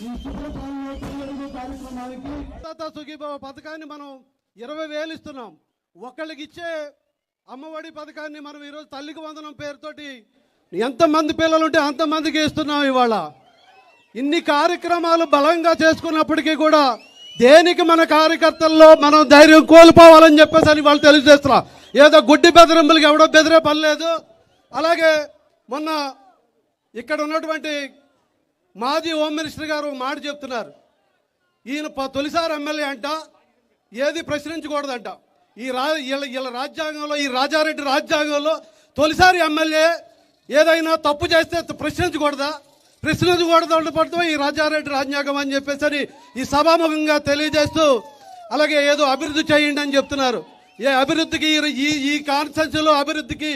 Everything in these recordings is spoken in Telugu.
ఈ సుబ్రహ్మణ్య కార్యక్రమానికి సుఖీభావ పథకాన్ని మనం 20,000 ఇస్తున్నాం. ఒకళ్ళకి ఇచ్చే అమ్మఒడి పథకాన్ని మనం ఈరోజు తల్లికి వందనం పేరుతోటి ఎంతమంది పిల్లలు ఉంటే అంతమందికి ఇస్తున్నాం. ఇవాళ ఇన్ని కార్యక్రమాలు బలంగా చేసుకున్నప్పటికీ కూడా దేనికి మన కార్యకర్తల్లో మనం ధైర్యం కోల్పోవాలని చెప్పేసి అని వాళ్ళు తెలియజేస్తున్నా. ఏదో గుడ్డి బెదిరింపులకి ఎవడో బెదిరే పని లేదు. అలాగే మొన్న ఇక్కడ ఉన్నటువంటి మాజీ హోమ్ మినిస్టర్ గారు మాట చెప్తున్నారు. ఈయన తొలిసారి ఎమ్మెల్యే అంట, ఏది ప్రశ్నించకూడదంట. వీళ్ళ రాజ్యాంగంలో, ఈ రాజారెడ్డి రాజ్యాంగంలో తొలిసారి ఎమ్మెల్యే ఏదైనా తప్పు చేస్తే ప్రశ్నించకూడదు ఈ రాజారెడ్డి రాజ్యాంగం అని చెప్పేసి ఈ సభాముఖంగా తెలియజేస్తూ, అలాగే ఏదో అభివృద్ధి చేయండి అని చెప్తున్నారు. ఏ అభివృద్ధికి ఈ కాన్స్టిట్యూన్సీలో అభివృద్ధికి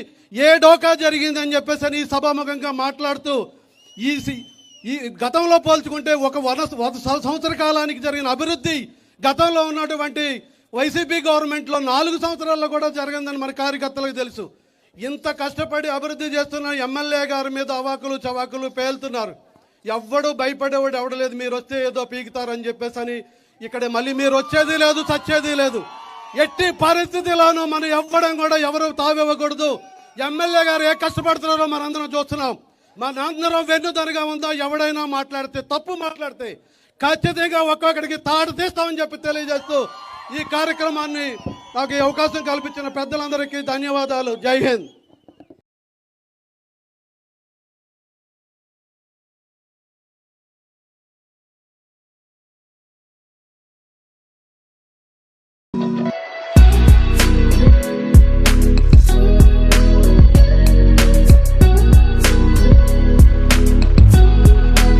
ఏ డోకా జరిగిందని చెప్పేసి ఈ సభాముఖంగా మాట్లాడుతూ ఈ గతంలో పోల్చుకుంటే ఒక 100 సంవత్సర కాలానికి జరిగిన అభివృద్ధి గతంలో ఉన్నటువంటి వైసీపీ గవర్నమెంట్లో 4 సంవత్సరాల్లో కూడా జరిగిందని మన కార్యకర్తలకు తెలుసు. ఇంత కష్టపడి అభివృద్ధి చేస్తున్న ఎమ్మెల్యే గారి మీద అవాకులు చవాకులు పేలుతున్నారు. ఎవ్వడు భయపడేవాడు ఎవడలేదు. మీరు వస్తే ఏదో పీకుతారని చెప్పేసి అని ఇక్కడ మళ్ళీ మీరు వచ్చేది లేదు, చచ్చేది లేదు. ఎట్టి పరిస్థితిలోనూ మనం ఎవ్వడం కూడా ఎవరు తావివ్వకూడదు. ఎమ్మెల్యే గారు ఏ కష్టపడుతున్నారో మనందరం చూస్తున్నాం. మనందరం వెన్నుదనగా ఉందో ఎవడైనా మాట్లాడితే, తప్పు మాట్లాడితే ఖచ్చితంగా ఒక్కొక్కడికి తాడు తీస్తామని చెప్పి తెలియజేస్తూ ఈ కార్యక్రమాన్ని నాకు అవకాశం కల్పించిన పెద్దలందరికీ ధన్యవాదాలు. జై హింద్.